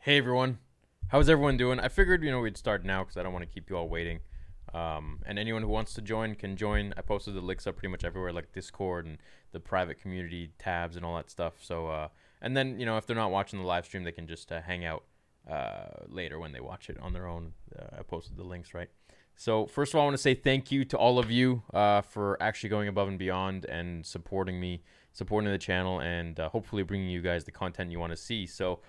Hey everyone, how's everyone doing? I figured we'd start now because I don't want to keep you all waiting. And anyone who wants to join can join. I posted the links up pretty much everywhere, like Discord and the private community tabs and all that stuff. So, and then if they're not watching the live stream, they can just hang out later when they watch it on their own. I posted the links, right? So first of all, I want to say thank you to all of you for actually going above and beyond and supporting me, supporting the channel, and hopefully bringing you guys the content you want to see. So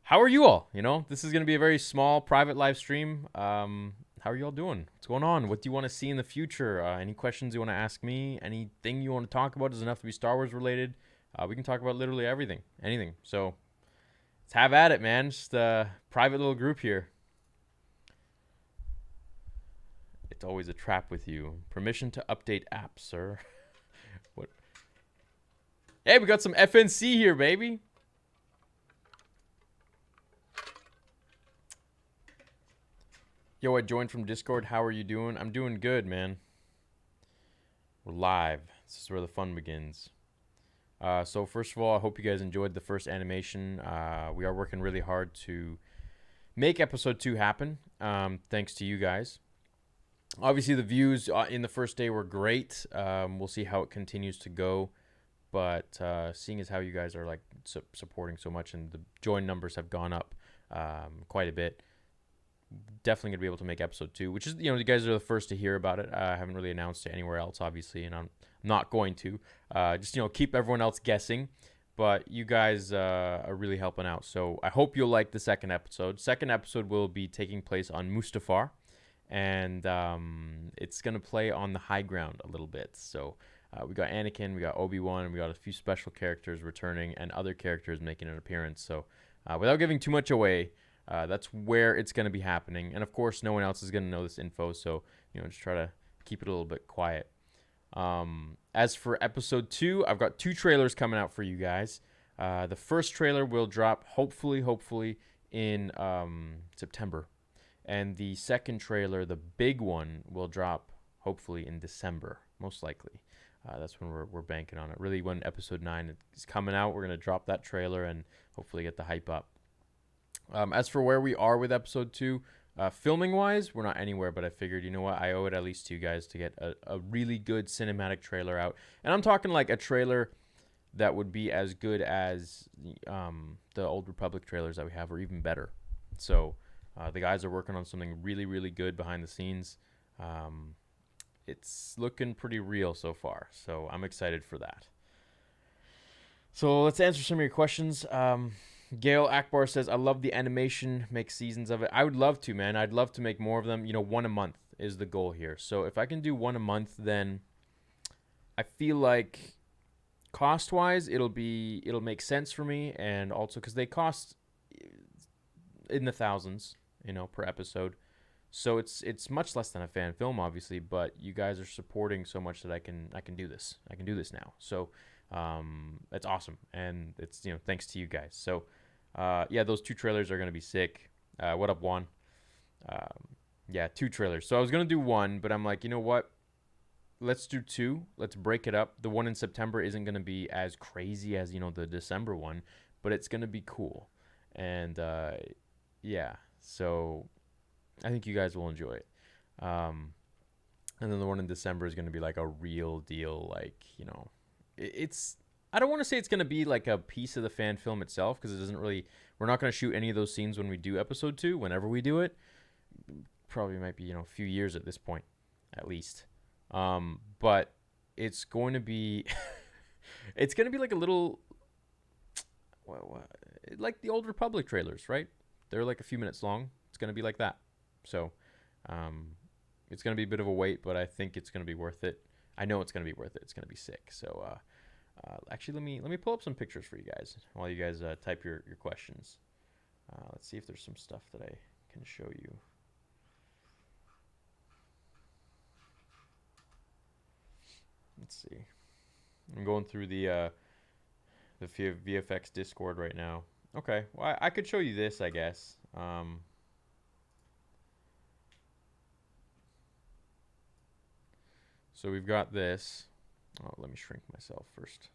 how are you all? This is going to be a very small private live stream. How are you all doing? What's going on? What do you want to see in the future? Any questions you want to ask me? Anything you want to talk about? Doesn't have to be Star Wars related. We can talk about literally everything, anything. So let's have at it, man. Just a private little group here. It's always a trap with you. Permission to update apps, sir. What? Hey, we got some FNC here, baby. Yo, I joined from Discord. How are you doing? I'm doing good, man. We're live. This is where the fun begins. So first of all, I hope you guys enjoyed the first animation. We are working really hard to make episode 2 happen, thanks to you guys. Obviously, the views in the first day were great. We'll see how it continues to go. But seeing as how you guys are like supporting so much and the join numbers have gone up quite a bit, definitely gonna be able to make episode 2, which is you guys are the first to hear about it. I haven't really announced it anywhere else, obviously, and I'm not going to. Just keep everyone else guessing, but you guys are really helping out. So I hope you'll like the second episode. Second episode will be taking place on Mustafar, and it's gonna play on the high ground a little bit. So we got Anakin, we got Obi-Wan, and we got a few special characters returning and other characters making an appearance. So without giving too much away, that's where it's going to be happening. And of course, no one else is going to know this info. So, just try to keep it a little bit quiet. As for episode 2, I've got 2 trailers coming out for you guys. The first trailer will drop hopefully in September. And the second trailer, the big one, will drop hopefully in December, most likely. That's when we're banking on it. Really, when episode 9 is coming out, we're going to drop that trailer and hopefully get the hype up. As for where we are with episode 2, filming wise, we're not anywhere, but I figured, I owe it at least to you guys to get a really good cinematic trailer out. And I'm talking like a trailer that would be as good as the Old Republic trailers that we have, or even better. So the guys are working on something really, really good behind the scenes. It's looking pretty real so far, so I'm excited for that. So let's answer some of your questions. Gail Akbar says, I love the animation, make seasons of it. I would love to, man. I'd love to make more of them. 1 a month is the goal here. So if I can do 1 a month, then I feel like cost-wise, it'll make sense for me. And also because they cost in the thousands, per episode. So it's much less than a fan film, obviously, but you guys are supporting so much that I can do this. I can do this now. So it's awesome. And it's, thanks to you guys. So those 2 trailers are going to be sick. What up, Juan? 2 trailers. So I was going to do 1, but I'm like, you know what? Let's do 2. Let's break it up. The one in September isn't going to be as crazy as, the December one, but it's going to be cool. And, so I think you guys will enjoy it. And then the one in December is going to be like a real deal, like, it's... I don't want to say it's going to be like a piece of the fan film itself, because it doesn't really... We're not going to shoot any of those scenes when we do episode 2, whenever we do it. Probably might be, a few years at this point, at least. But it's going to be... it's going to be like a little... like the Old Republic trailers, right? They're like a few minutes long. It's going to be like that. So, it's going to be a bit of a wait, but I think it's going to be worth it. I know it's going to be worth it. It's going to be sick. So, actually, let me pull up some pictures for you guys while you guys type your questions. Let's see if there's some stuff that I can show you. Let's see. I'm going through the VFX Discord right now. Okay, well, I could show you this, I guess. So we've got this. Oh, let me shrink myself first.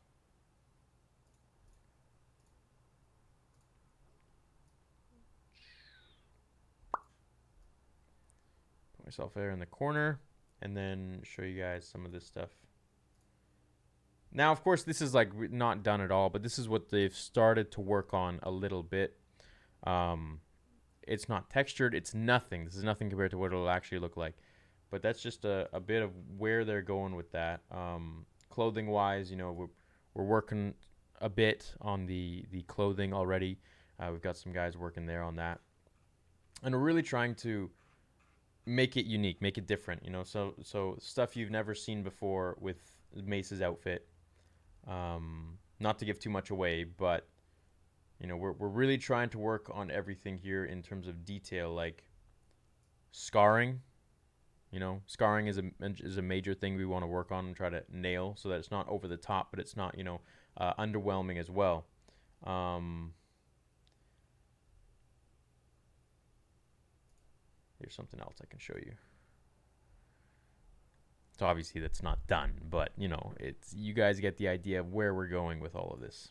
myself there in the corner, and then show you guys some of this stuff. Now, of course, this is like not done at all, but this is what they've started to work on a little bit. It's not textured. It's nothing. This is nothing compared to what it'll actually look like. But that's just a bit of where they're going with that. Clothing-wise, you know, we're working a bit on the clothing already. We've got some guys working there on that. And we're really trying to make it unique, make it different, you know. So stuff you've never seen before with Mace's outfit. Not to give too much away, but you know, we're really trying to work on everything here in terms of detail, like scarring. You know, scarring is a major thing we want to work on and try to nail, so that it's not over the top, but it's not, you know, underwhelming as well. Here's something else I can show you. So obviously that's not done, but you know, it's, you guys get the idea of where we're going with all of this.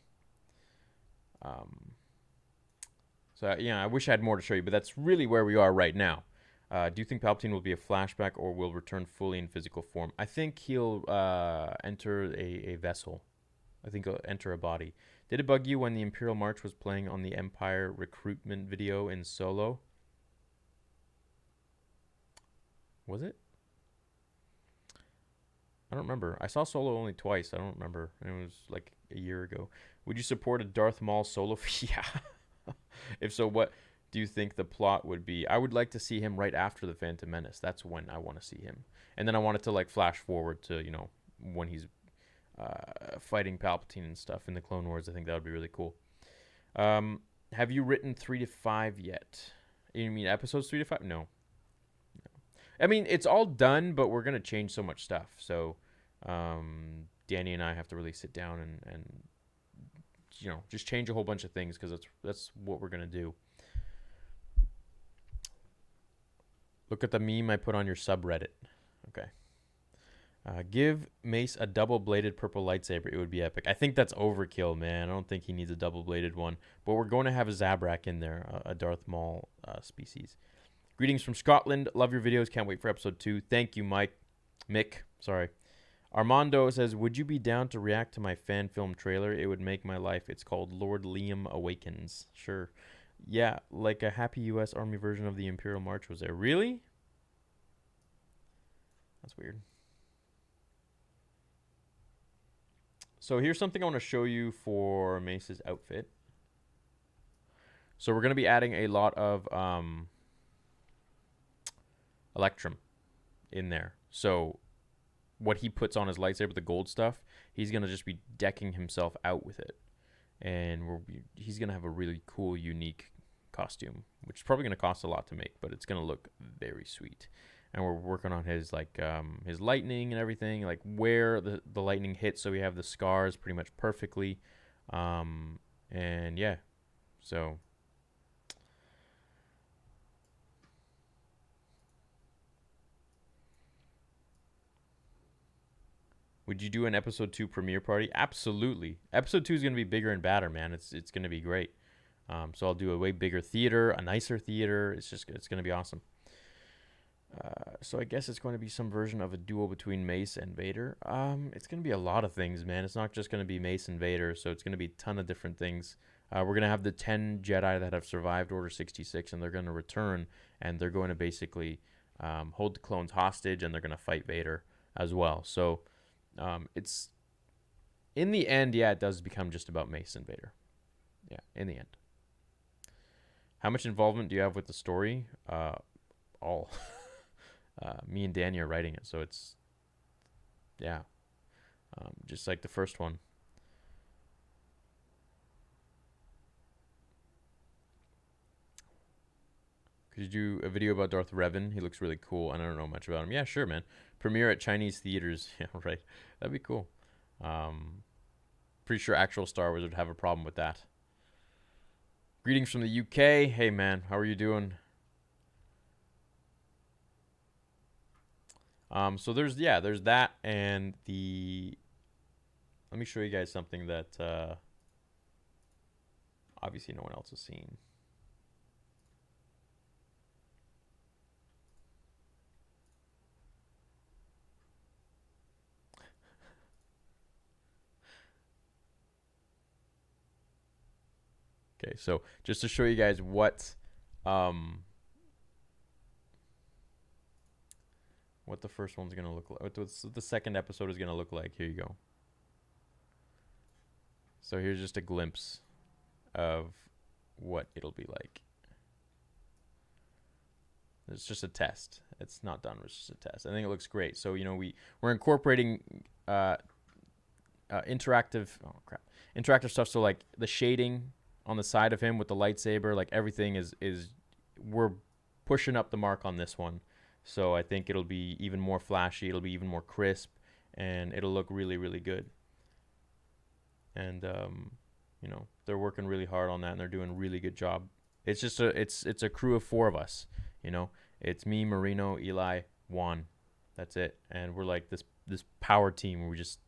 So yeah, I wish I had more to show you, but that's really where we are right now. Do you think Palpatine will be a flashback or will return fully in physical form? I think he'll enter a vessel. I think he'll enter a body. Did it bug you when the Imperial March was playing on the Empire recruitment video in Solo? Was it? I don't remember. I saw Solo only twice. I don't remember. It was like a year ago. Would you support a Darth Maul Solo? Yeah. If so, what do you think the plot would be? I would like to see him right after the Phantom Menace. That's when I want to see him. And then I want it to like flash forward to, you know, when he's fighting Palpatine and stuff in the Clone Wars. I think that would be really cool. Have you written 3 to 5 yet? You mean episodes 3 to 5? No. I mean, it's all done, but we're going to change so much stuff. So Danny and I have to really sit down and you know, just change a whole bunch of things, because that's what we're going to do. Look at the meme I put on your subreddit. Okay. Give Mace a double-bladed purple lightsaber. It would be epic. I think that's overkill, man. I don't think he needs a double-bladed one. But we're going to have a Zabrak in there, a Darth Maul species. Greetings from Scotland. Love your videos. Can't wait for episode 2. Thank you, Mick. Sorry. Armando says, would you be down to react to my fan film trailer? It would make my life. It's called Lord Liam Awakens. Sure. Yeah, like a happy U.S. Army version of the Imperial March was there. Really? That's weird. So here's something I want to show you for Mace's outfit. So we're going to be adding a lot of Electrum in there. So what he puts on his lightsaber, the gold stuff, he's going to just be decking himself out with it. And he's going to have a really cool, unique costume, which is probably going to cost a lot to make, but it's going to look very sweet. And we're working on his like his lightning and everything, like where the lightning hits, so we have the scars pretty much perfectly. And yeah, so would you do an episode 2 premiere party? Absolutely. Episode 2 is going to be bigger and badder, man. It's going to be great. So I'll do a way bigger theater, a nicer theater. It's going to be awesome. So I guess it's going to be some version of a duel between Mace and Vader. It's going to be a lot of things, man. It's not just going to be Mace and Vader, so it's going to be a ton of different things. We're going to have the 10 Jedi that have survived Order 66, and they're going to return, and they're going to basically hold the clones hostage, and they're going to fight Vader as well. So it's, in the end, yeah, it does become just about Mace and Vader. Yeah, in the end. How much involvement do you have with the story? All. Me and Danny are writing it, so it's, yeah, just like the first one. Could you do a video about Darth Revan? He looks really cool, and I don't know much about him. Yeah, sure, man. Premiere at Chinese theaters. Yeah, right. That'd be cool. Pretty sure actual Star Wars would have a problem with that. Greetings from the UK. Hey, man, how are you doing? So there's that, and let me show you guys something that obviously no one else has seen. Okay, so just to show you guys um what the first one's gonna look like, what the second episode is gonna look like. Here you go. So here's just a glimpse of what it'll be like. It's just a test. It's not done. It's just a test. I think it looks great. So we're incorporating interactive. Oh crap! Interactive stuff. So like the shading on the side of him with the lightsaber, like everything is we're pushing up the mark on this one. So I think it'll be even more flashy. It'll be even more crisp, and it'll look really, really good. And they're working really hard on that, and they're doing a really good job. It's just it's a crew of 4 of us. It's me, Marino, Eli, Juan. That's it, and we're like this power team where we just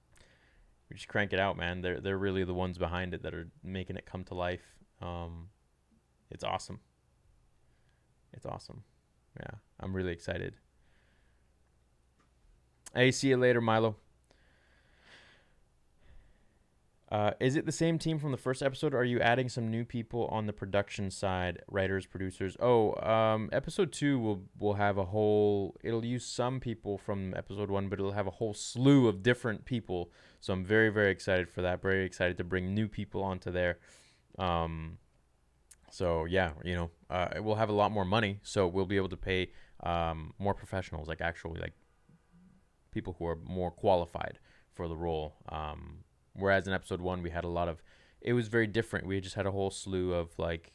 crank it out, man. They're really the ones behind it that are making it come to life. It's awesome. It's awesome. Yeah, I'm really excited. Hey, see you later, Milo. Is it the same team from the first episode, or are you adding some new people on the production side, writers, producers? Episode 2 will have a whole. It'll use some people from episode 1, but it'll have a whole slew of different people. So I'm very, very excited for that. Very excited to bring new people onto there. So yeah, we'll have a lot more money, so we'll be able to pay more professionals, like actually like people who are more qualified for the role. Whereas in episode 1, we had a lot of, it was very different. We just had a whole slew of like,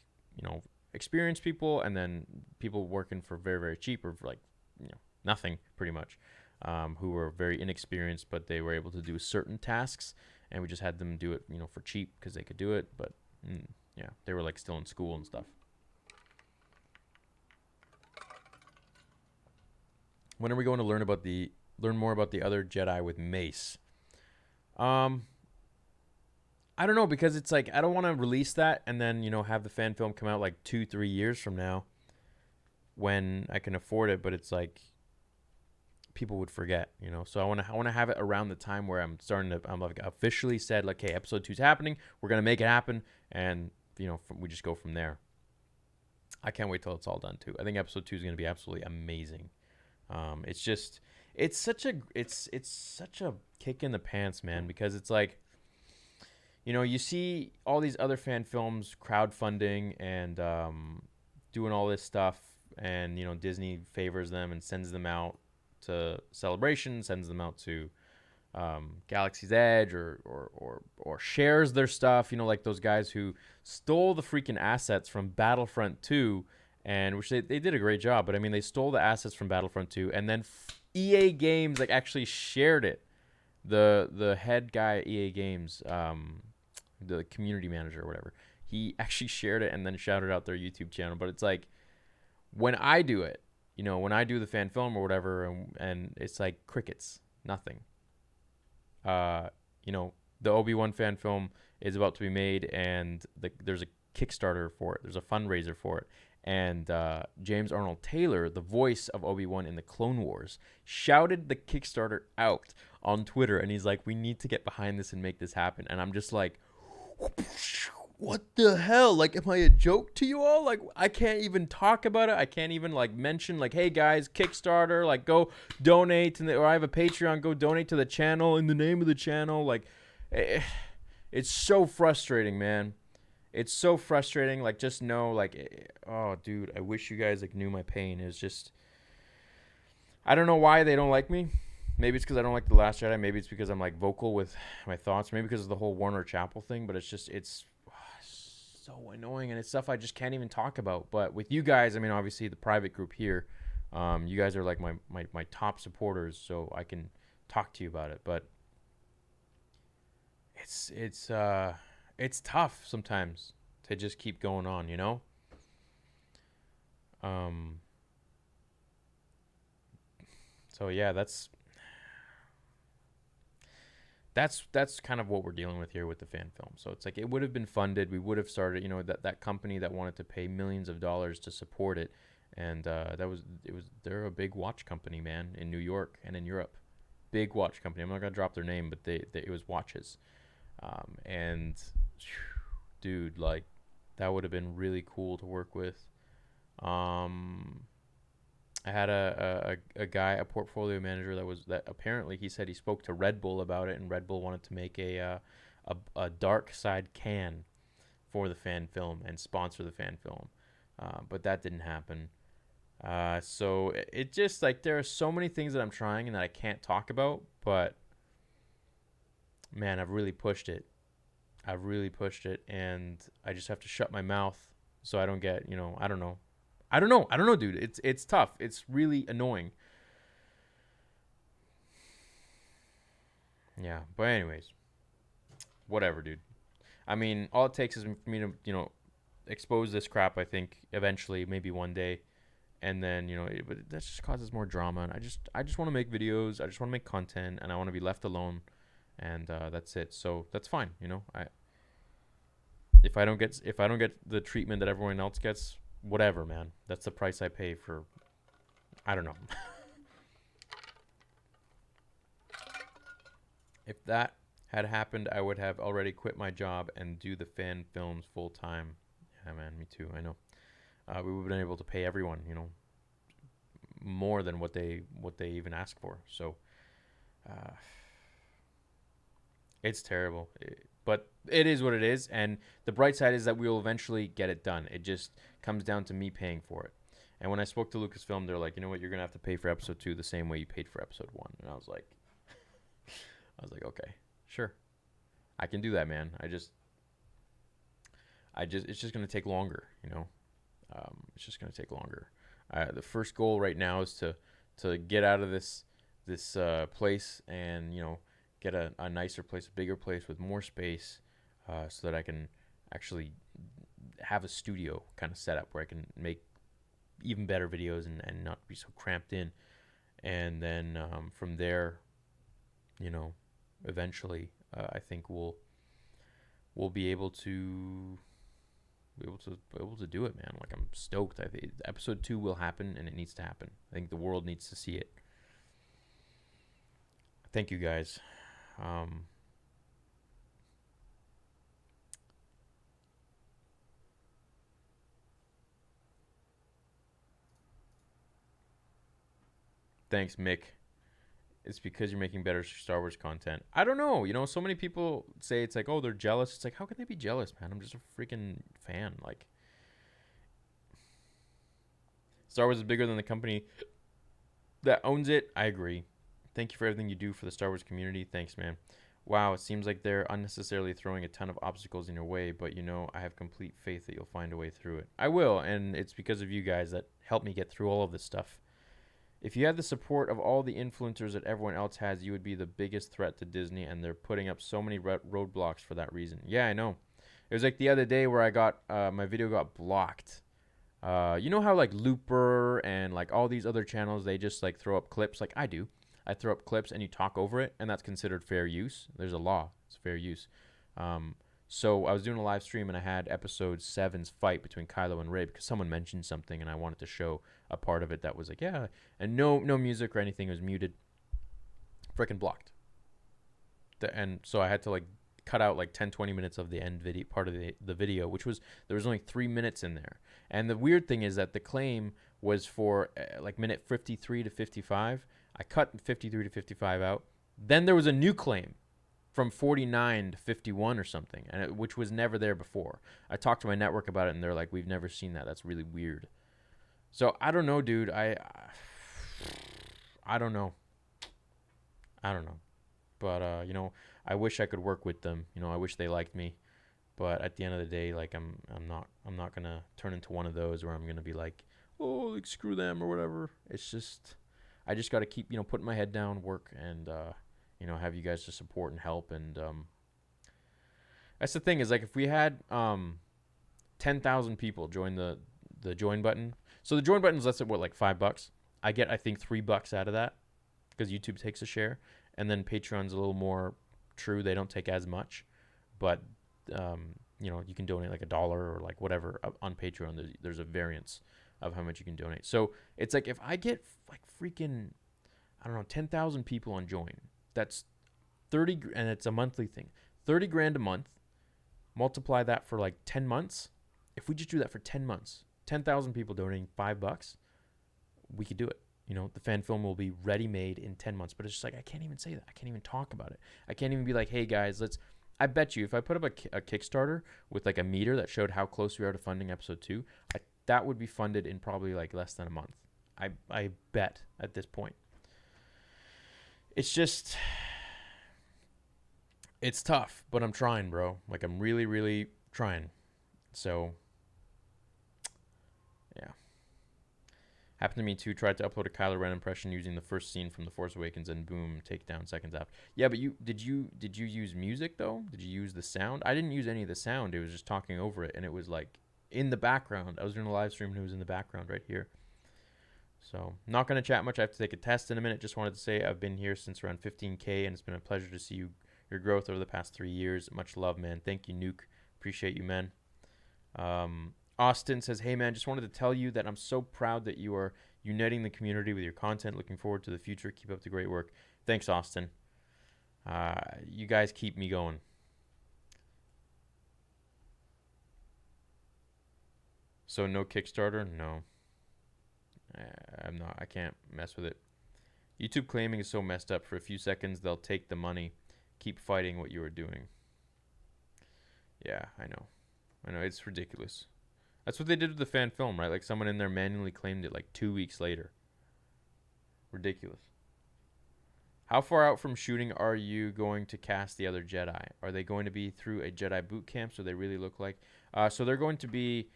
experienced people, and then people working for very, very cheap, or for like, nothing pretty much, who were very inexperienced, but they were able to do certain tasks, and we just had them do it, for cheap because they could do it. But yeah, they were like still in school and stuff. When are we going to learn more about the other Jedi with Mace? I don't know, because it's like I don't want to release that and then have the fan film come out like 2-3 years from now when I can afford it, but it's like people would forget, So I want to have it around the time where I'm like officially said like, hey, episode 2's happening. We're gonna make it happen, and we just go from there. I can't wait till it's all done too. I think episode 2 is gonna be absolutely amazing. It's such a kick in the pants, man, because it's like, you see all these other fan films crowdfunding and doing all this stuff, and Disney favors them and sends them out to Celebration, sends them out to Galaxy's Edge, or shares their stuff. Like those guys who stole the freaking assets from Battlefront 2, and which they did a great job. But I mean, they stole the assets from Battlefront 2, and then EA Games like actually shared it. The head guy at EA Games, the community manager or whatever, he actually shared it and then shouted out their YouTube channel. But it's like, when I do it, when I do the fan film or whatever, and it's like crickets, nothing. The Obi-Wan fan film is about to be made, and there's a Kickstarter for it. There's a fundraiser for it. And James Arnold Taylor, the voice of Obi-Wan in the Clone Wars, shouted the Kickstarter out on Twitter, and he's like, we need to get behind this and make this happen. And I'm just like, what the hell? Like, am I a joke to you all? Like, I can't even talk about it. I can't even like mention like, hey guys, Kickstarter, like go donate, or I have a Patreon, go donate to the channel in the name of the channel. Like, it's so frustrating, man. It's so frustrating. Like, just know, like, oh dude, I wish you guys like knew my pain. It's just, I don't know why they don't like me. Maybe it's because I don't like The Last Jedi. Maybe it's because I'm like vocal with my thoughts. Maybe because of the whole Warner Chapel thing. But it's so annoying, and it's stuff I just can't even talk about. But with you guys, I mean, obviously the private group here, you guys are like my top supporters, so I can talk to you about it. But it's tough sometimes to just keep going on, So yeah, that's kind of what we're dealing with here with the fan film. So it's like, it would have been funded. We would have started, that company that wanted to pay millions of dollars to support it. And they're a big watch company, man, in New York and in Europe. Big watch company. I'm not going to drop their name, but it was watches. And dude, like, That would have been really cool to work with. Um, I had a guy, a portfolio manager that apparently he said he spoke to Red Bull about it, and Red Bull wanted to make a dark side can for the fan film and sponsor the fan film, but that didn't happen. So it just like there are so many things that I'm trying and that I can't talk about, but man, I've really pushed it. I've really pushed it, and I just have to shut my mouth so I don't get, I don't know. I don't know, dude. It's tough. It's really annoying. Yeah, but anyways, whatever, dude. I mean, all it takes is for me to, expose this crap, I think, eventually, maybe one day. And then, but that just causes more drama. And I just want to make videos. I just want to make content, and I want to be left alone. And that's it. So that's fine. If I don't get the treatment that everyone else gets, whatever, man. That's the price I pay for. I don't know. If that had happened, I would have already quit my job and do the fan films full time. Yeah, man, me too. I know. We would have been able to pay everyone, more than what they even ask for. So uh, it's terrible. But it is what it is. And the bright side is that we will eventually get it done. It just comes down to me paying for it. And when I spoke to Lucasfilm, they're like, you know what, you're gonna have to pay for episode 2 the same way you paid for episode 1. And I was like, okay, sure, I can do that, man. It's just gonna take longer, it's just gonna take longer. The first goal right now is to get out of this place and get a nicer place, a bigger place with more space, so that I can actually have a studio kind of set up where I can make even better videos and not be so cramped in. And then from there, you know, eventually, I think we'll be able to do it, man. Like, I'm stoked. I think episode 2 will happen, and it needs to happen. I think the world needs to see it. Thank you, guys. Thanks, Mick. It's because you're making better Star Wars content. I don't know. So many people say it's like, oh, they're jealous. It's like, how can they be jealous, man? I'm just a freaking fan. Like, Star Wars is bigger than the company that owns it. I agree. Thank you for everything you do for the Star Wars community. Thanks, man. Wow, it seems like they're unnecessarily throwing a ton of obstacles in your way, but I have complete faith that you'll find a way through it. I will, and it's because of you guys that helped me get through all of this stuff. If you had the support of all the influencers that everyone else has, you would be the biggest threat to Disney, and they're putting up so many roadblocks for that reason. Yeah, I know. It was like the other day where I got my video got blocked. You know how like Looper and like all these other channels, they just like throw up clips like I do. I throw up clips and you talk over it, and that's considered fair use. There's a law. It's fair use. So I was doing a live stream, and I had episode 7's fight between Kylo and Rey because someone mentioned something, and I wanted to show a part of it that was like, yeah, and no music or anything. It was muted. Freaking blocked. And so I had to like cut out like 10-20 minutes of the end video part of the video, which was, there was only 3 minutes in there. And the weird thing is that the claim was for like minute 53 to 55. I cut 53 to 55 out. Then there was a new claim from 49 to 51 or something, which was never there before. I talked to my network about it, and they're like, we've never seen that. That's really weird. So I don't know, dude. I don't know. I don't know. But I wish I could work with them. I wish they liked me. But at the end of the day, like, I'm not gonna turn into one of those where I'm gonna be like, oh, like, screw them or whatever. It's just, I just gotta keep putting my head down, work, and have you guys to support and help. And that's the thing, is like, if we had 10,000 people join the join button. So the join button is, let's say, what, like $5. I get, I think, $3 out of that because YouTube takes a share, and then Patreon's a little more true. They don't take as much, but you can donate like $1 or like whatever on Patreon. There's a variance of how much you can donate. So it's like, if I get like freaking, I don't know, 10,000 people on join, that's 30, and it's a monthly thing. 30 grand a month. Multiply that for like 10 months. If we just do that for 10 months, 10,000 people donating $5, we could do it. You know, the fan film will be ready made in 10 months. But it's just like, I can't even say that. I can't even talk about it. I can't even be like, hey guys, I bet you if I put up a Kickstarter with like a meter that showed how close we are to funding episode 2, that would be funded in probably like less than a month. I bet at this point. It's just, it's tough, but I'm trying, bro. Like, I'm really, really trying. So, yeah. Happened to me too. Tried to upload a Kylo Ren impression using the first scene from The Force Awakens, and boom, takedown seconds after. Yeah, but did you use music though? Did you use the sound? I didn't use any of the sound. It was just talking over it, and it was like in the background. I was doing a live stream, and it was in the background right here. So, not gonna chat much. I have to take a test in a minute. Just wanted to say I've been here since around 15K, and it's been a pleasure to see your growth over the past 3 years. Much love, man. Thank you, Nuke. Appreciate you, man. Austin says, hey, man, just wanted to tell you that I'm so proud that you are uniting the community with your content. Looking forward to the future. Keep up the great work. Thanks, Austin. You guys keep me going. So no Kickstarter? No. I'm not. I can't mess with it. YouTube claiming is so messed up. For a few seconds, they'll take the money. Keep fighting what you are doing. Yeah, I know. It's ridiculous. That's what they did with the fan film, right? Like, someone in there manually claimed it like 2 weeks later. Ridiculous. How far out from shooting are you going to cast the other Jedi? Are they going to be through a Jedi boot camp so they really look like? So they're going to be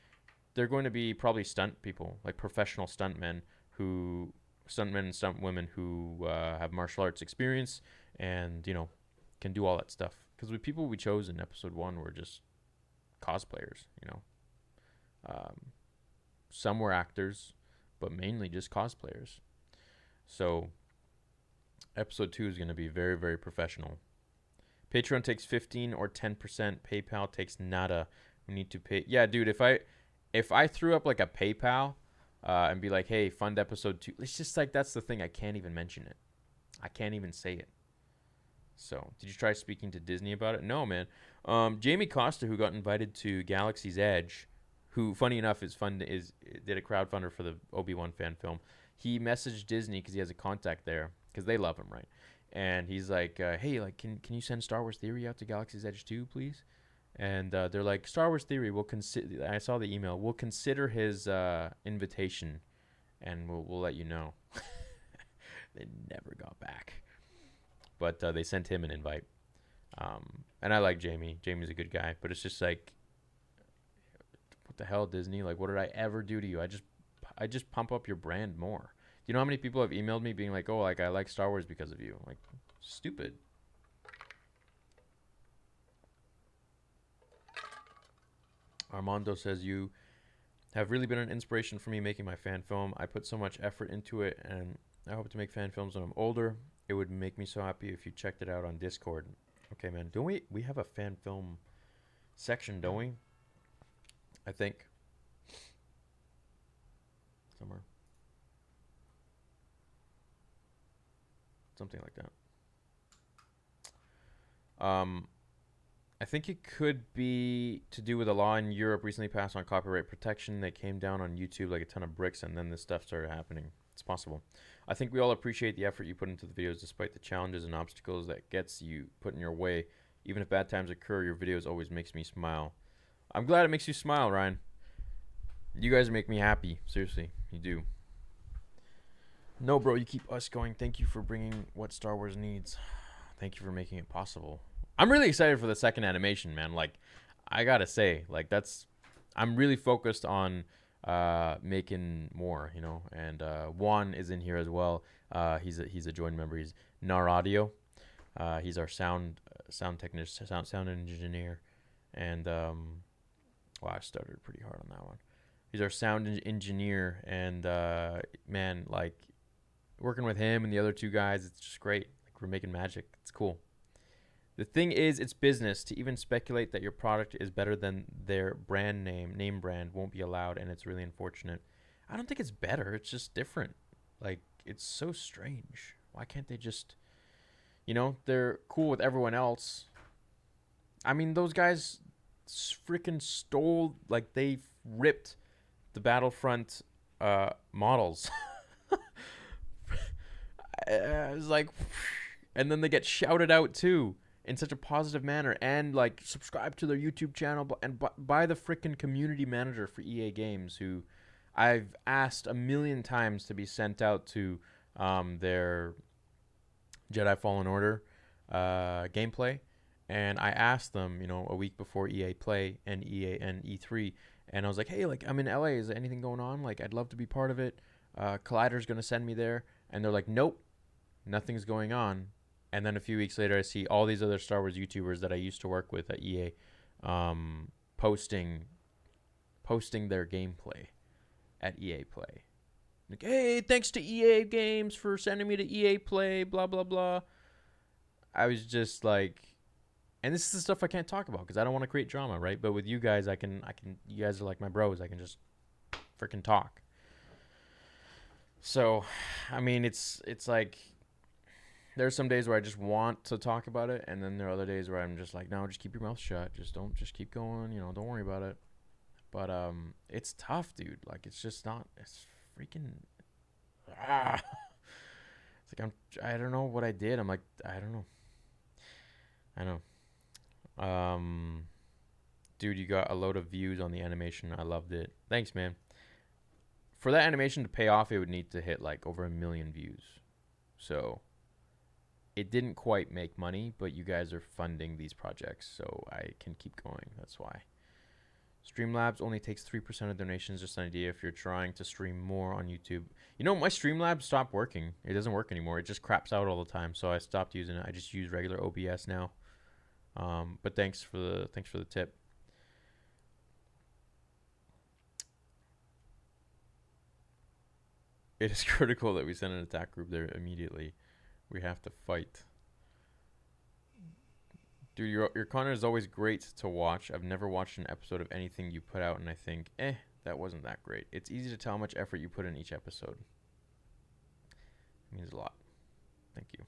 probably stunt people, like professional stuntmen and stuntwomen who have martial arts experience and, you know, can do all that stuff. Because the people we chose in episode 1 were just cosplayers, you know. Some were actors, but mainly just cosplayers. So episode 2 is going to be very, very professional. Patreon takes 15 or 10%. PayPal takes nada. We need to pay. Yeah, dude, if I threw up like a PayPal and be like, hey, fund episode 2, it's just like, that's the thing. I can't even mention it. I can't even say it. So, did you try speaking to Disney about it? No, man. Jamie Costa, who got invited to Galaxy's Edge, who, funny enough, did a crowdfunder for the Obi-Wan fan film. He messaged Disney because he has a contact there because they love him, right? And he's like, hey, like, can you send Star Wars Theory out to Galaxy's Edge 2, please? And they're like, Star Wars Theory, we'll consider. I saw the email. We'll consider his invitation, and we'll let you know. They never got back. But they sent him an invite. And I like Jamie. Jamie's a good guy. But it's just like, what the hell, Disney? Like, what did I ever do to you? I just pump up your brand more. Do you know how many people have emailed me being like, oh, like, I like Star Wars because of you? Like, stupid. Armando says, you have really been an inspiration for me making my fan film. I put so much effort into it, and I hope to make fan films when I'm older. It would make me so happy if you checked it out on Discord. Okay, man. Don't we have a fan film section, don't we? I think. Somewhere. Something like that. I think it could be to do with a law in Europe recently passed on copyright protection that came down on YouTube like a ton of bricks, and then this stuff started happening. It's possible. I think we all appreciate the effort you put into the videos despite the challenges and obstacles that gets you put in your way. Even if bad times occur, your videos always makes me smile. I'm glad it makes you smile, Ryan. You guys make me happy. Seriously, you do. No, bro, you keep us going. Thank you for bringing what Star Wars needs. Thank you for making it possible. I'm really excited for the second animation, man. Like, I gotta say, like, I'm really focused on making more, you know. And Juan is in here as well. He's a joined member. He's Nar Audio. He's our sound technician, sound engineer, and wow, I stuttered pretty hard on that one. He's our sound engineer, and man, like, working with him and the other two guys, it's just great. Like, we're making magic. It's cool. The thing is, it's business. To even speculate that your product is better than their brand name brand won't be allowed, and it's really unfortunate. I don't think it's better. It's just different. Like, it's so strange. Why can't they just, you know, they're cool with everyone else. I mean, those guys, freaking stole, like they ripped the Battlefront models. I was like, and then they get shouted out too in such a positive manner, and like subscribe to their YouTube channel and by the freaking community manager for EA Games, who I've asked a million times to be sent out to their Jedi Fallen Order gameplay, and I asked them, a week before EA Play and EA and E3, and I was like, hey, like I'm in LA, is there anything going on? Like I'd love to be part of it. Collider's gonna send me there, and they're like, nope, nothing's going on. And then a few weeks later, I see all these other Star Wars YouTubers that I used to work with at EA posting their gameplay at EA Play. Like, hey, thanks to EA Games for sending me to EA Play, blah, blah, blah. I was just like, and this is the stuff I can't talk about because I don't want to create drama, right? But with you guys, I can, you guys are like my bros. I can just freaking talk. So, I mean, it's like, there's some days where I just want to talk about it, and then there are other days where I'm just like, no, just keep your mouth shut. Just keep going. Don't worry about it. But it's tough, dude. Like it's just not. It's freaking. It's like I don't know what I did. I'm like I don't know. I know. Dude, you got a load of views on the animation. I loved it. Thanks, man. For that animation to pay off, it would need to hit like over 1 million views. So it didn't quite make money, but you guys are funding these projects, so I can keep going. That's why. Streamlabs only takes 3% of donations. Just an idea if you're trying to stream more on YouTube. My Streamlabs stopped working. It doesn't work anymore. It just craps out all the time, so I stopped using it. I just use regular OBS now. But thanks for the tip. It is critical that we send an attack group there immediately. We have to fight. Dude, your content is always great to watch. I've never watched an episode of anything you put out, and I think, that wasn't that great. It's easy to tell how much effort you put in each episode. It means a lot. Thank you.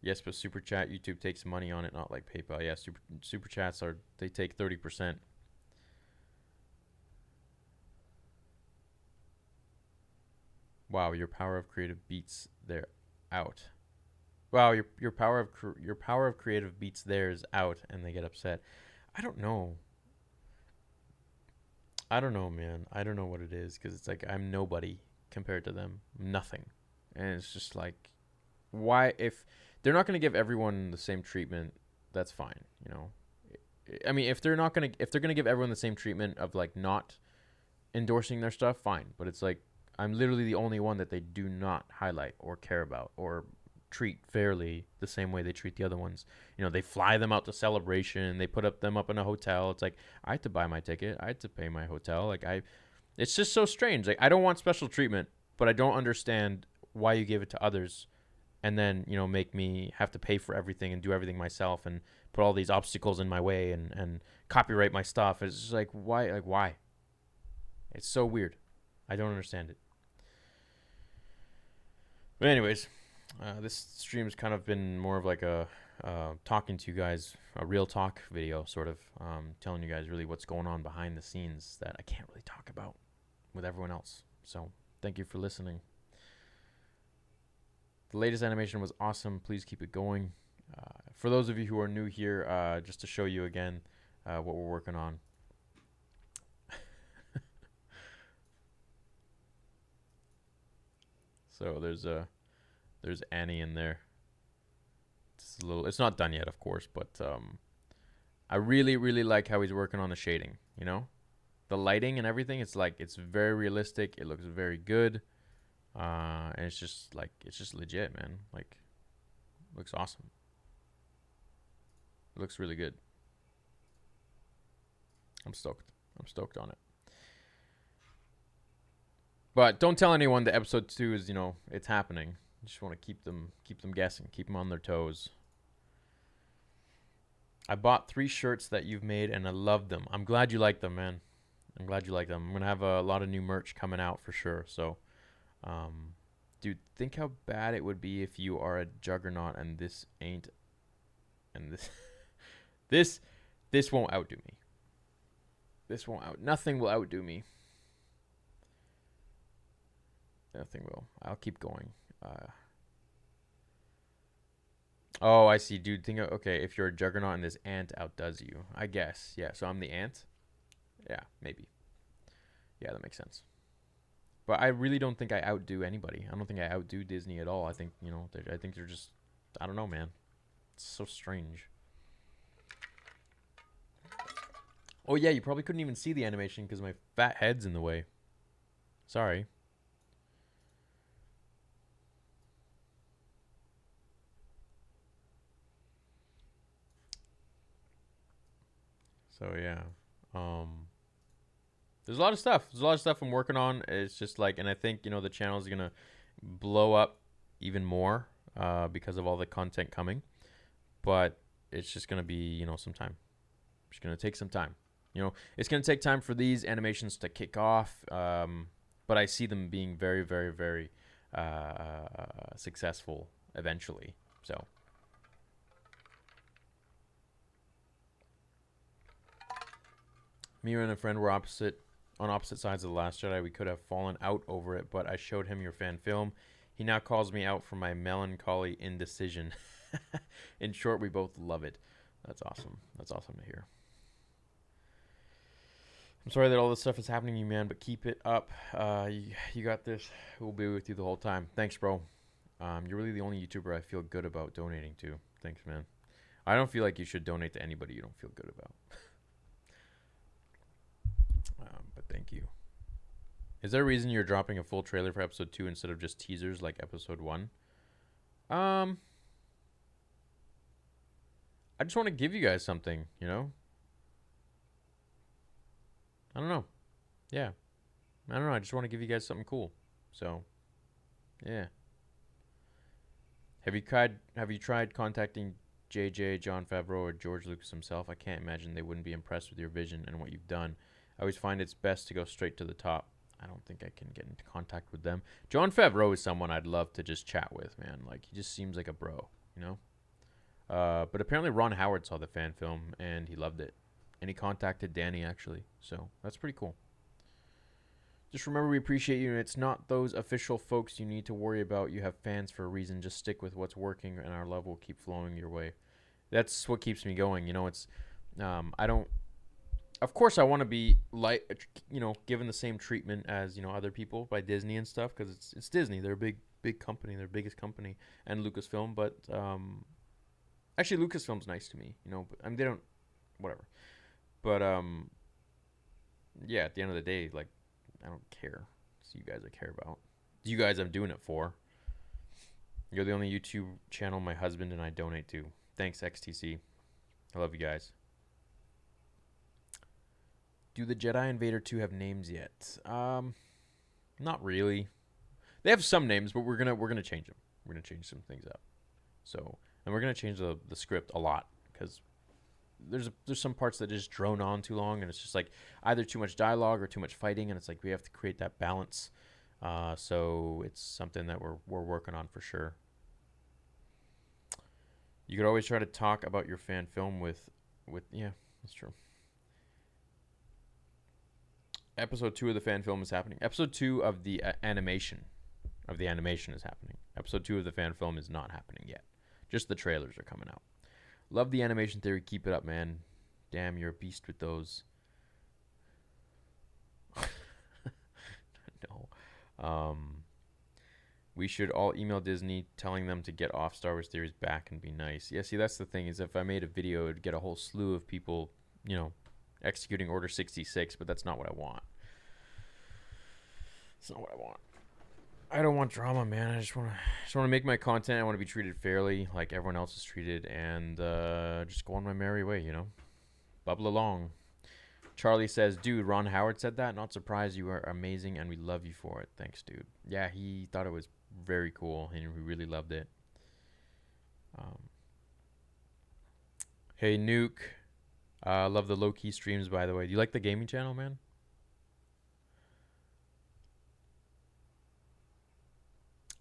Yes, but Super Chat, YouTube takes money on it, not like PayPal. Yeah, Super Chats they take 30%. Wow, your power of creative beats they're out. Wow, your power of creative beats theirs out, and they get upset. I don't know. I don't know, man. I don't know what it is because it's like I'm nobody compared to them. Nothing, and it's just like, why if they're not going to give everyone the same treatment, that's fine. I mean, if they're going to give everyone the same treatment of like not endorsing their stuff, fine. But it's like I'm literally the only one that they do not highlight or care about or treat fairly the same way they treat the other ones. They fly them out to Celebration. They put them up in a hotel. It's like I had to buy my ticket. I had to pay my hotel. It's just so strange. Like I don't want special treatment, but I don't understand why you give it to others, and then make me have to pay for everything and do everything myself and put all these obstacles in my way and copyright my stuff. It's just like why? Like why? It's so weird. I don't understand it. But anyways, this stream has kind of been more of like a talking to you guys, a real talk video, sort of telling you guys really what's going on behind the scenes that I can't really talk about with everyone else. So thank you for listening. The latest animation was awesome. Please keep it going. For those of you who are new here, just to show you again what we're working on. So there's Annie in there. It's not done yet, of course, but I really, really like how he's working on the shading, the lighting and everything. It's very realistic. It looks very good. And it's just legit, man. Like, looks awesome. It looks really good. I'm stoked on it. But don't tell anyone that episode 2 is, it's happening. You just want to keep them guessing, keep them on their toes. I bought 3 shirts that you've made and I love them. I'm glad you like them, man. I'm glad you like them. I'm gonna have a lot of new merch coming out for sure. So, dude, think how bad it would be if you are a juggernaut and this ain't, and this This this won't outdo me. Nothing will outdo me. Nothing will. I'll keep going. Oh, I see, dude. Okay, if you're a juggernaut and this ant outdoes you, I guess. Yeah, so I'm the ant. Yeah, maybe. Yeah, that makes sense. But I really don't think I outdo anybody. I don't think I outdo Disney at all. I think I think they're just. I don't know, man. It's so strange. Oh yeah, you probably couldn't even see the animation because my fat head's in the way. Sorry. So yeah. There's a lot of stuff. There's a lot of stuff I'm working on. It's just like, and I think the channel is gonna blow up even more because of all the content coming. But it's just gonna be some time. It's gonna take some time. It's gonna take time for these animations to kick off. But I see them being very, very, very successful eventually. So. Me and a friend were on opposite sides of The Last Jedi. We could have fallen out over it, but I showed him your fan film. He now calls me out for my melancholy indecision. In short, we both love it. That's awesome. That's awesome to hear. I'm sorry that all this stuff is happening to you, man, but keep it up. You got this. We'll be with you the whole time. Thanks, bro. You're really the only YouTuber I feel good about donating to. Thanks, man. I don't feel like you should donate to anybody you don't feel good about. But thank you. Is there a reason you're dropping a full trailer for episode 2 instead of just teasers like episode 1? I just want to give you guys something, I don't know. Yeah. I don't know. I just want to give you guys something cool. So, yeah. Have you tried contacting JJ, Jon Favreau, or George Lucas himself? I can't imagine they wouldn't be impressed with your vision and what you've done. I always find it's best to go straight to the top. I don't think I can get into contact with them. Jon Favreau is someone I'd love to just chat with, man. Like, he just seems like a bro, But apparently Ron Howard saw the fan film and he loved it. And he contacted Danny, actually. So, that's pretty cool. Just remember, we appreciate you, and it's not those official folks you need to worry about. You have fans for a reason. Just stick with what's working, and our love will keep flowing your way. That's what keeps me going. It's, I don't, of course, I want to be given the same treatment as other people by Disney and stuff, because it's Disney. They're a big company. They're the biggest company, and Lucasfilm. But actually, Lucasfilm's nice to me. But I mean, they don't, whatever. But yeah. At the end of the day, like, I don't care. It's you guys I care about. It's you guys I'm doing it for. You're the only YouTube channel my husband and I donate to. Thanks, XTC. I love you guys. Do the Jedi and Vader 2 have names yet? Not really. They have some names, but we're gonna change them. We're gonna change some things up. So, and we're gonna change the script a lot because there's some parts that just drone on too long, and it's just like either too much dialogue or too much fighting, and it's like we have to create that balance. So it's something that we're working on for sure. You could always try to talk about your fan film with yeah, that's true. Episode 2 of the fan film is happening. Episode 2 of the animation is happening. Episode 2 of the fan film is not happening yet. Just the trailers are coming out. Love the animation theory. Keep it up, man. Damn, you're a beast with those. No. We should all email Disney telling them to get off Star Wars theories back and be nice. Yeah, see, that's the thing, is if I made a video, it'd get a whole slew of people, executing Order 66, but that's not what I want. It's not what I want. I don't want drama, man. I just want to make my content. I want to be treated fairly, like everyone else is treated, and just go on my merry way, Bubble along. Charlie says, dude, Ron Howard said that. Not surprised. You are amazing, and we love you for it. Thanks, dude. Yeah, he thought it was very cool, and we really loved it. Hey, Nuke. Love the low-key streams, by the way. Do you like the gaming channel, man?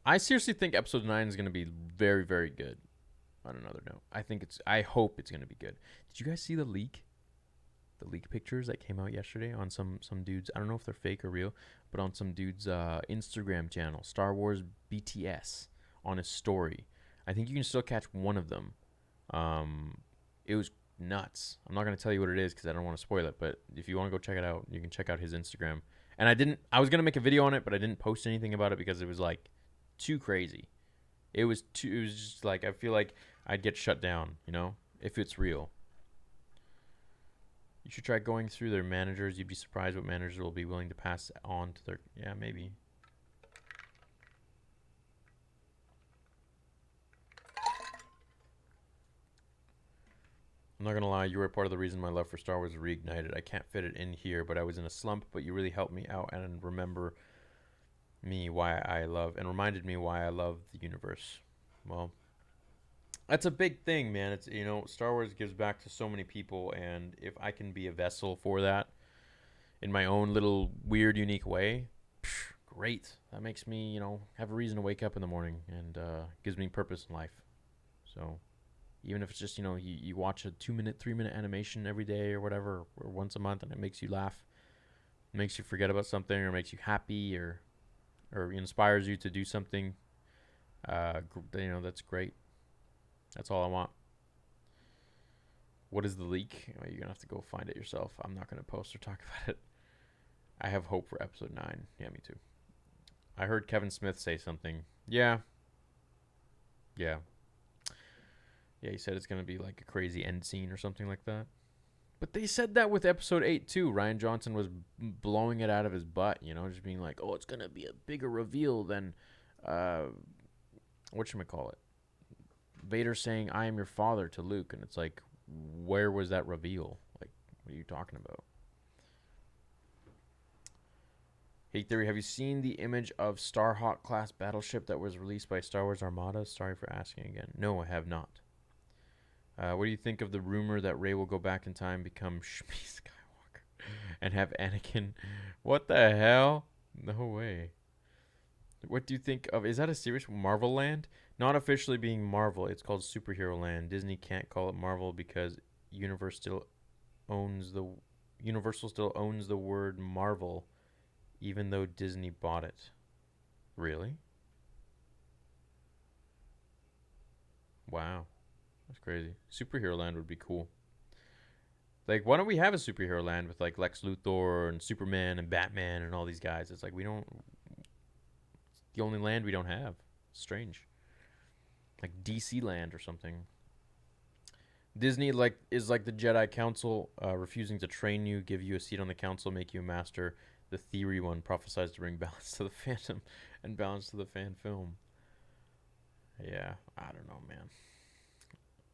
I seriously think episode 9 is going to be very, very good. on another note, I hope it's gonna be good. Did you guys see the leak? The leak pictures that came out yesterday on some dudes. I don't know if they're fake or real, but on some dude's Instagram channel, Star Wars BTS, on his story. I think you can still catch one of them. It was nuts. I'm not gonna tell you what it is because I don't want to spoil it. But if you want to go check it out, you can check out his Instagram. And I didn't. I was gonna make a video on it, but I didn't post anything about it because it was like too crazy. It was too. It was just like I feel like I'd get shut down. You know, if it's real. You should try going through their managers. You'd be surprised what managers will be willing to pass on to their. Yeah, maybe. I'm not gonna lie, you were part of the reason my love for Star Wars reignited. I can't fit it in here, but I was in a slump. But you really helped me out and remember me why I love and reminded me why I love the universe. Well, that's a big thing, man. It's Star Wars gives back to so many people, and if I can be a vessel for that in my own little weird, unique way, great. That makes me, have a reason to wake up in the morning and gives me purpose in life. So even if it's just you watch a 2-minute 3-minute animation every day or whatever, or once a month, and it makes you laugh, makes you forget about something, or makes you happy, or inspires you to do something, that's great. That's all I want. What is the leak? Well, you're gonna have to go find it yourself. I'm not gonna post or talk about it. I have hope for episode 9. Yeah, me too. I heard Kevin Smith say something. Yeah, he said it's going to be like a crazy end scene or something like that. But they said that with episode 8 too. Rian Johnson was blowing it out of his butt, just being like, oh, it's going to be a bigger reveal than, whatchamacallit? Vader saying, I am your father to Luke. And it's like, where was that reveal? Like, what are you talking about? Hey Theory, have you seen the image of Starhawk class battleship that was released by Star Wars Armada? Sorry for asking again. No, I have not. What do you think of the rumor that Rey will go back in time, become Shmi Skywalker, and have Anakin? What the hell? No way. What do you think of? Is that a serious Marvel Land? Not officially being Marvel, it's called Superhero Land. Disney can't call it Marvel because Universal still owns the word Marvel, even though Disney bought it. Really? Wow. That's crazy. Superhero Land would be cool. Like, why don't we have a superhero land with like Lex Luthor and Superman and Batman and all these guys? It's like we don't. It's the only land we don't have. Strange. Like DC Land or something. Disney is like the Jedi Council, refusing to train you, give you a seat on the council, make you a master. The theory one prophesies to bring balance to the Phantom and balance to the fan film. Yeah, I don't know, man.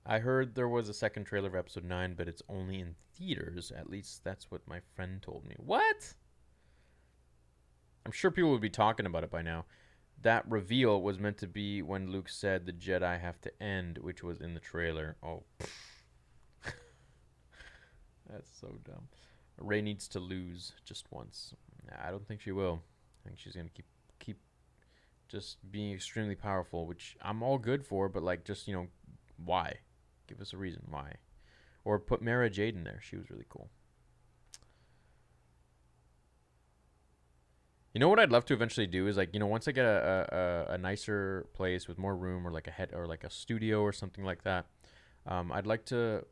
I heard there was a second trailer of episode 9, but it's only in theaters. At least that's what my friend told me. What? I'm sure people would be talking about it by now. That reveal was meant to be when Luke said the Jedi have to end, which was in the trailer. Oh. That's so dumb. Rey needs to lose just once. I don't think she will. I think she's going to keep just being extremely powerful, which I'm all good for, but like just, why? Give us a reason why. Or put Mara Jade in there. She was really cool. You know what I'd love to eventually do is like, once I get a nicer place with more room or like a studio or something like that, I'd like to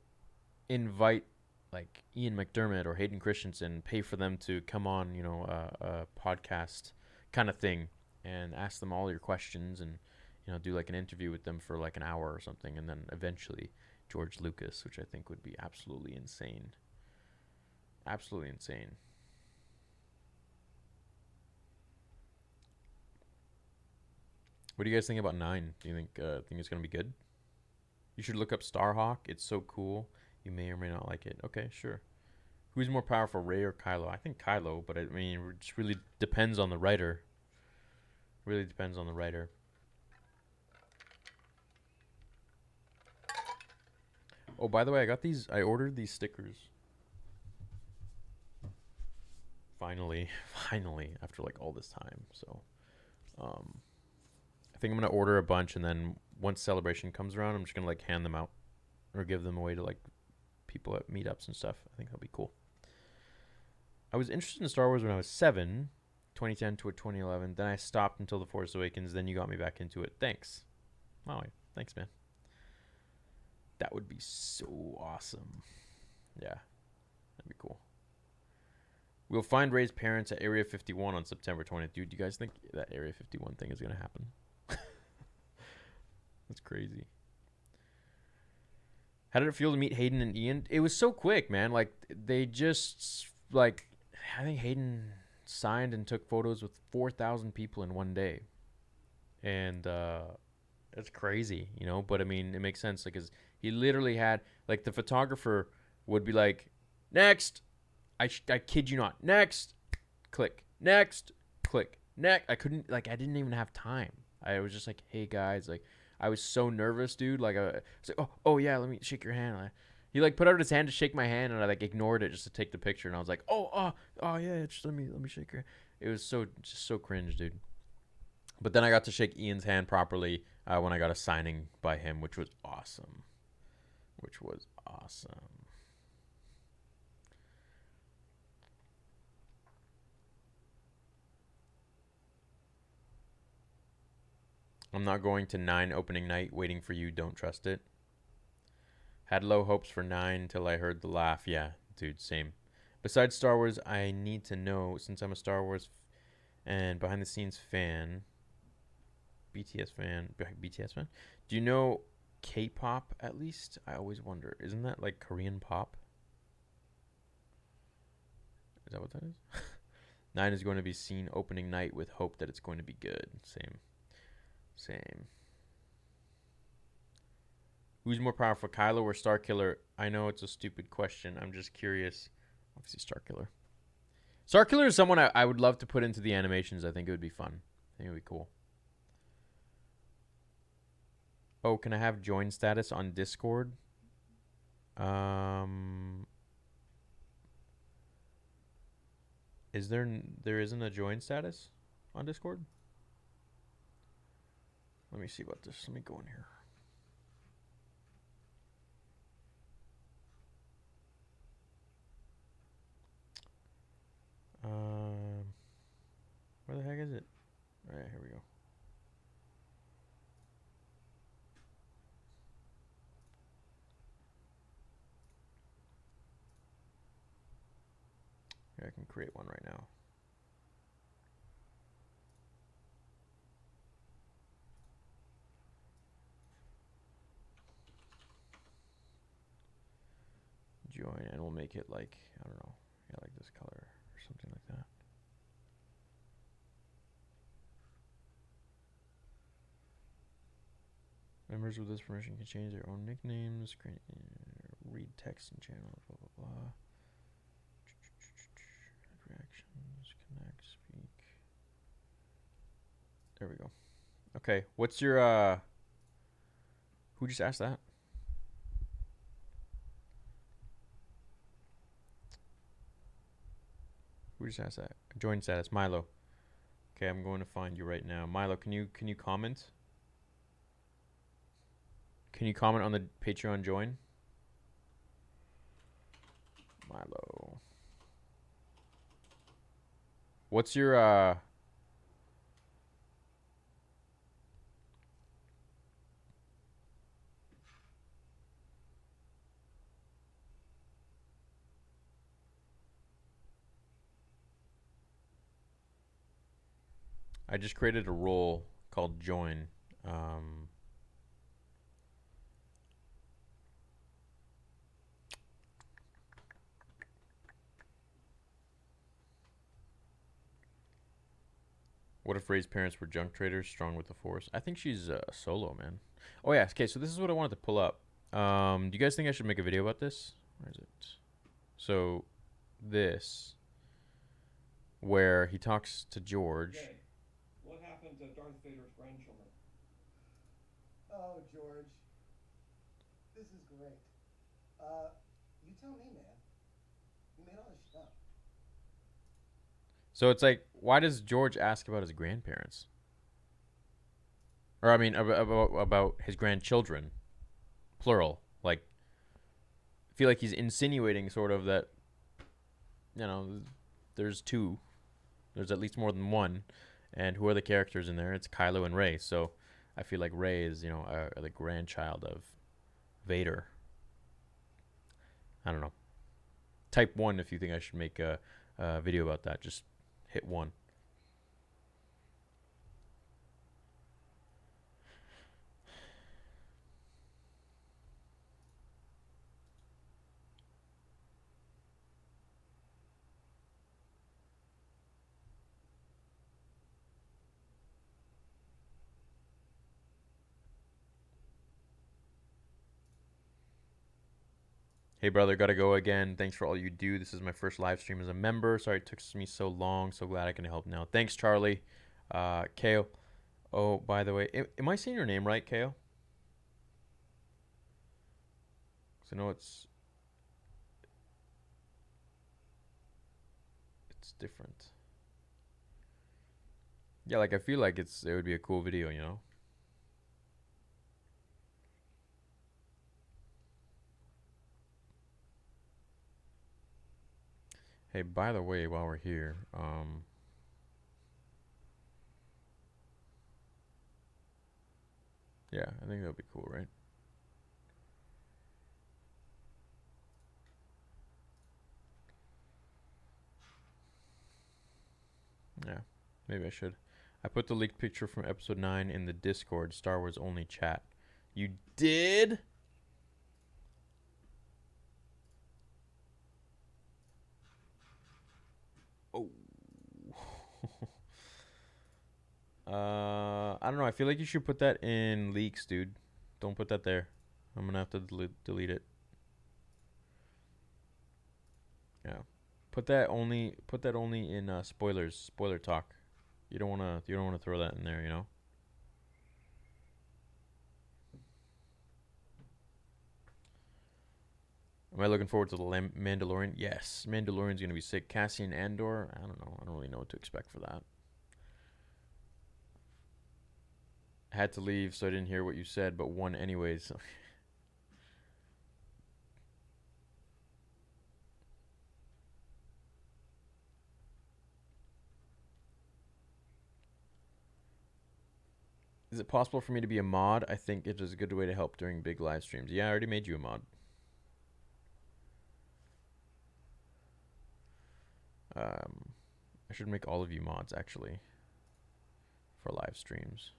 invite like Ian McDermott or Hayden Christensen, pay for them to come on, a podcast kind of thing and ask them all your questions and, do like an interview with them for like an hour or something. And then eventually George Lucas, which I think would be absolutely insane. Absolutely insane. What do you guys think about 9? Do you think it's going to be good? You should look up Starhawk. It's so cool. You may or may not like it. Okay, sure. Who's more powerful, Rey or Kylo? I think Kylo, but I mean, it just really depends on the writer. Really depends on the writer. Oh, by the way, I ordered these stickers. Finally, after like all this time. So, I think I'm going to order a bunch and then once Celebration comes around, I'm just gonna like hand them out or give them away to like people at meetups and stuff. I think that'll be cool. I was interested in Star Wars when I was 7, 2010 to 2011. Then I stopped until The Force Awakens. Then you got me back into it. Thanks. Oh, thanks, man. That would be so awesome. Yeah, that'd be cool. We'll find Ray's parents at Area 51 on September 20th. Dude, do you guys think that Area 51 thing is going to happen? That's crazy. How did it feel to meet Hayden and Ian? It was so quick, man. Like, they just, like, I think Hayden signed and took photos with 4,000 people in one day. And it's crazy, you know? But, I mean, it makes sense. Because he literally had, like, the photographer would be like, next. I kid you not. Next. Click. Next. Click. Next. I didn't even have time. I was just like, hey, guys, like, I was so nervous, dude. Like, I was like, oh yeah, let me shake your hand. He like put out his hand to shake my hand, and I like ignored it just to take the picture. And I was like, oh yeah, just let me shake your hand. It was just so cringe, dude. But then I got to shake Ian's hand properly when I got a signing by him, which was awesome. I'm not going to 9 opening night. Waiting for you. Don't trust it. Had low hopes for 9 until I heard the laugh. Yeah, dude, same. Besides Star Wars, I need to know, since I'm a Star Wars and behind the scenes fan, BTS fan, do you know K-pop at least? I always wonder. Isn't that like Korean pop? Is that what that is? 9 is going to be seen opening night with hope that it's going to be good. Same. Who's more powerful, Kylo or Starkiller? I know it's a stupid question. I'm just curious. Obviously, Starkiller. Starkiller is someone I would love to put into the animations. I think it would be fun. I think it would be cool. Oh, can I have join status on Discord? Is there isn't a join status on Discord? Let me see about this. Let me go in here. Where the heck is it? All right, here we go. Here, I can create one right now. Join, and we'll make it like, I don't know, yeah, like this color or something like that. Members with this permission can change their own nicknames, read text in channels, blah, blah, blah. Reactions, connect, speak. There we go. Okay, what's your, who just asked that? Who just asked that? Join status, Milo. Okay, I'm going to find you right now. Milo, can you comment? Can you comment on the Patreon join? Milo. What's your I just created a role called join. What if Ray's parents were junk traders, strong with the Force? I think she's solo, man. Oh yeah. Okay, so this is what I wanted to pull up. Do you guys think I should make a video about this? Where is it? So, this, where he talks to George. Jay, what happened to Darth Vader's grandchildren? Oh, George, this is great. You tell me, man. You made all this shit up. So it's like, why does George ask about his grandparents? or I mean about his grandchildren, plural. Like, I feel like he's insinuating sort of that, you know, there's two, there's at least more than one, and who are the characters in there? It's Kylo and Rey. So I feel like Rey is, the grandchild of Vader. I don't know. Type 1 if you think I should make a video about that. Just hit 1. Hey brother, gotta go again. Thanks for all you do. This is my first live stream as a member. Sorry it took me so long. So glad I can help now. Thanks, Charlie. Kale. Oh, by the way, am I saying your name right, Kale? Because I know it's different. Yeah, like I feel like it would be a cool video, you know? Hey, by the way, while we're here, yeah, I think that would be cool, right? Yeah, maybe I should. I put the leaked picture from episode 9 in the Discord Star Wars only chat. You did? Oh. I don't know. I feel like you should put that in leaks, dude. Don't put that there. I'm gonna have to delete it. Yeah. Put that only in spoilers, spoiler talk. You don't wanna throw that in there, you know? Am I looking forward to the Mandalorian? Yes. Mandalorian's gonna be sick. Cassian Andor, I don't know. I don't really know what to expect for that. I had to leave, so I didn't hear what you said, but won anyways. Is it possible for me to be a mod? I think it is a good way to help during big live streams. Yeah, I already made you a mod. I should make all of you mods, actually, for live streams.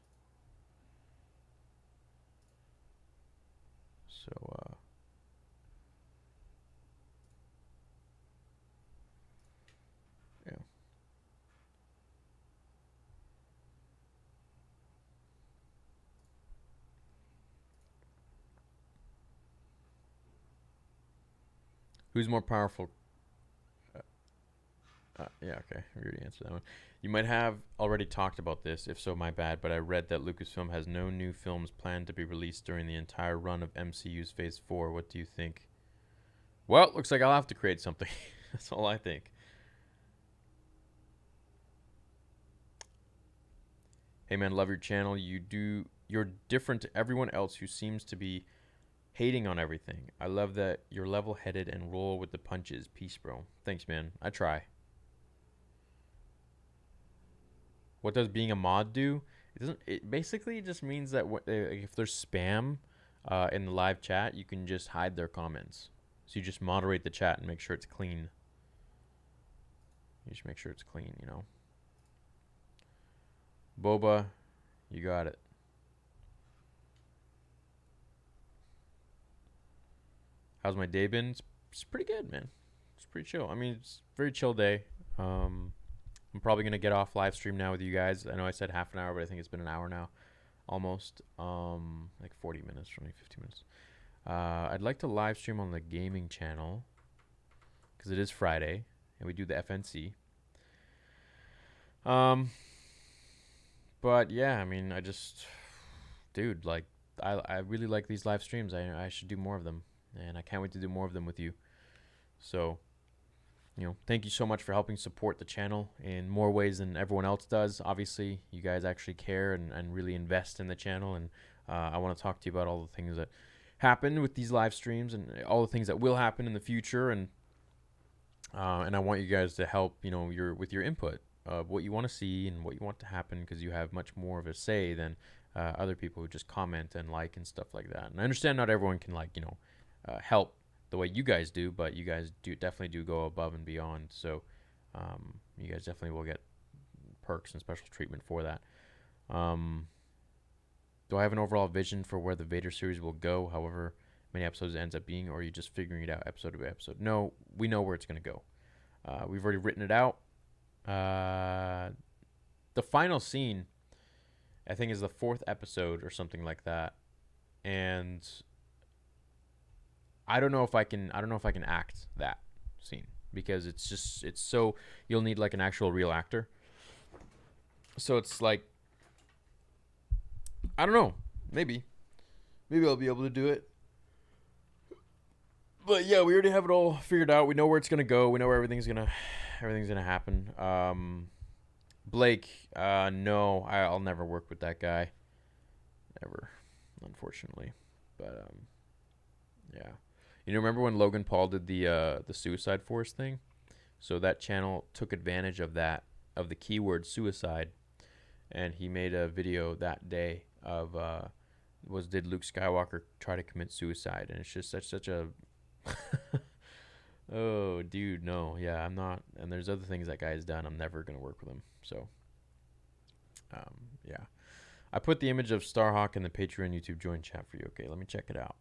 So, yeah. Who's more powerful? Yeah, okay. We already answered that one. You might have already talked about this. If so, my bad. But I read that Lucasfilm has no new films planned to be released during the entire run of MCU's Phase 4. What do you think? Well, looks like I'll have to create something. That's all I think. Hey, man, love your channel. You're different to everyone else who seems to be hating on everything. I love that you're level-headed and roll with the punches. Peace, bro. Thanks, man. I try. What does being a mod do? It doesn't. It basically just means that if there's spam in the live chat, you can just hide their comments. So you just moderate the chat and make sure it's clean. You just make sure it's clean, you know. Boba, you got it. How's my day been? It's pretty good, man. It's pretty chill. I mean, it's a very chill day. I'm probably gonna get off live stream now with you guys. I know I said half an hour, but I think it's been an hour now, almost. Like 40 minutes, 20, 50 minutes. I'd like to live stream on the gaming channel because it is Friday and we do the FNC. But yeah, I mean, dude, like, I really like these live streams. I should do more of them, and I can't wait to do more of them with you. So, thank you so much for helping support the channel in more ways than everyone else does. Obviously, you guys actually care and really invest in the channel, and I want to talk to you about all the things that happen with these live streams and all the things that will happen in the future, and I want you guys to help, with your input of what you want to see and what you want to happen, because you have much more of a say than other people who just comment and like and stuff like that. And I understand not everyone can help the way you guys do, but you guys definitely do go above and beyond. So you guys definitely will get perks and special treatment for that. Do I have an overall vision for where the Vader series will go, however many episodes it ends up being, or are you just figuring it out episode by episode? No, we know where it's going to go. We've already written it out. The final scene, I think, is the 4th episode or something like that, and I don't know if I can act that scene, because it's so, you'll need like an actual real actor. So it's like, I don't know, maybe I'll be able to do it. But yeah, we already have it all figured out. We know where it's gonna go. We know where everything's gonna happen. Blake, no, I'll never work with that guy, ever, unfortunately. But yeah, remember when Logan Paul did the Suicide Force thing? So that channel took advantage of that, of the keyword suicide, and he made a video that day of did Luke Skywalker try to commit suicide? And it's just such a oh, dude, no, yeah, I'm not. And there's other things that guy has done. I'm never gonna work with him. So, yeah, I put the image of Starhawk in the Patreon YouTube join chat for you. Okay, let me check it out.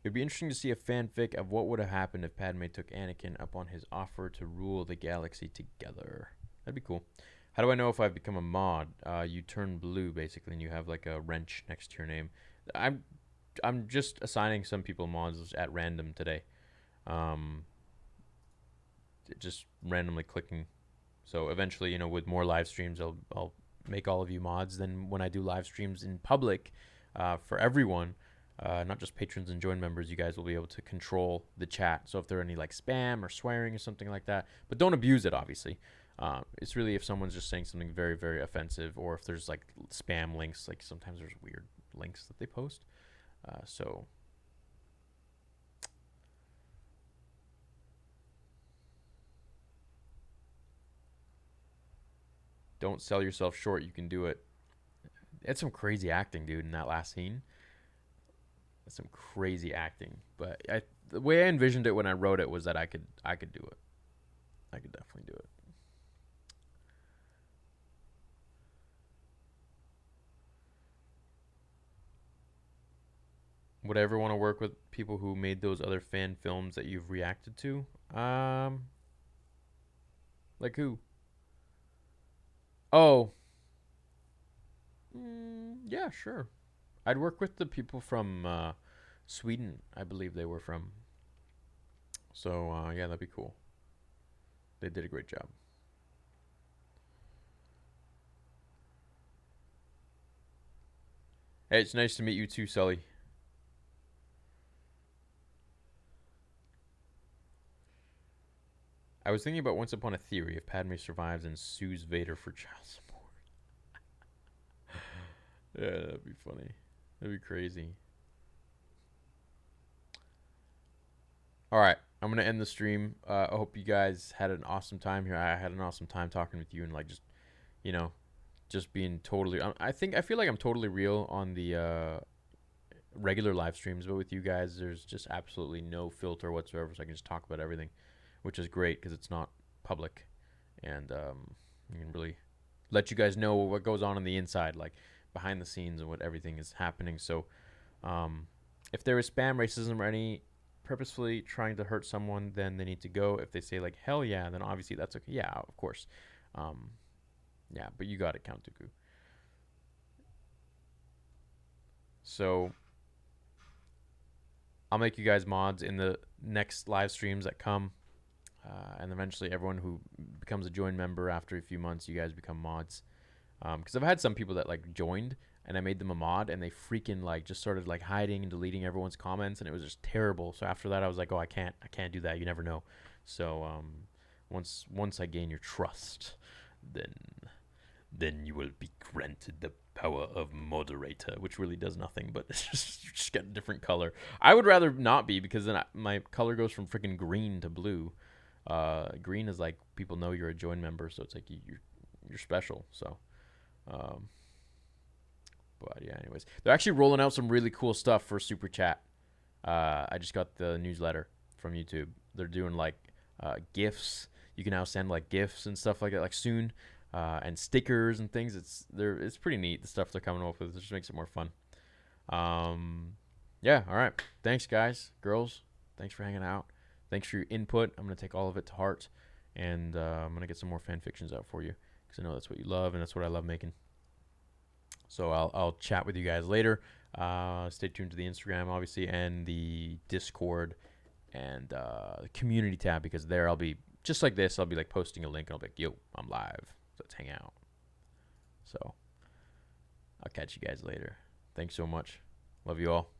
It'd be interesting to see a fanfic of what would have happened if Padme took Anakin up on his offer to rule the galaxy together. That'd be cool. How do I know if I've become a mod? You turn blue, basically, and you have like a wrench next to your name. I'm just assigning some people mods at random today. Just randomly clicking. So eventually, with more live streams, I'll make all of you mods. Then when I do live streams in public for everyone, not just patrons and join members, you guys will be able to control the chat. So if there are any like spam or swearing or something like that, but don't abuse it, obviously. It's really if someone's just saying something very, very offensive, or if there's like spam links, like sometimes there's weird links that they post. So don't sell yourself short. You can do it. It's some crazy acting, dude, in that last scene. That's some crazy acting. But the way I envisioned it when I wrote it was that I could do it. I could definitely do it. Would I ever want to work with people who made those other fan films that you've reacted to? Like who? Oh. Yeah, sure. I'd work with the people from Sweden, I believe they were from. So, yeah, that'd be cool. They did a great job. Hey, it's nice to meet you too, Sully. I was thinking about Once Upon a Theory if Padme survives and sues Vader for child support. Yeah, that'd be funny. That'd be crazy. All right, I'm gonna end the stream. I hope you guys had an awesome time here. I had an awesome time talking with you and like just being totally. I feel like I'm totally real on the regular live streams, but with you guys, there's just absolutely no filter whatsoever, so I can just talk about everything, which is great because it's not public, and you can really let you guys know what goes on the inside, like behind the scenes and what everything is happening. So if there is spam, racism, or any purposefully trying to hurt someone, then they need to go. If they say like hell yeah, then obviously that's okay. Yeah, of course. Yeah, but you got it, Count Dooku. So I'll make you guys mods in the next live streams that come, and eventually everyone who becomes a join member after a few months, you guys become mods. Because I've had some people that like joined and I made them a mod, and they freaking like just started like hiding and deleting everyone's comments, and it was just terrible. So after that, I was like, oh, I can't do that. You never know. So once I gain your trust, then you will be granted the power of moderator, which really does nothing, but it's just you just get a different color. I would rather not be, because then my color goes from freaking green to blue. Green is like people know you're a join member, so it's like you're special. So, but yeah, anyways, they're actually rolling out some really cool stuff for Super Chat. I just got the newsletter from YouTube. They're doing like gifts. You can now send like gifts and stuff like that, like soon, and stickers and things. It's pretty neat, the stuff they're coming up with. It just makes it more fun. Yeah, all right. Thanks, guys, girls. Thanks for hanging out. Thanks for your input. I'm gonna take all of it to heart, and I'm gonna get some more fan fictions out for you, because I know that's what you love, and that's what I love making. So I'll chat with you guys later. Stay tuned to the Instagram, obviously, and the Discord, and the community tab, because there I'll be just like this. I'll be like posting a link, and I'll be like, yo, I'm live. Let's hang out. So I'll catch you guys later. Thanks so much. Love you all.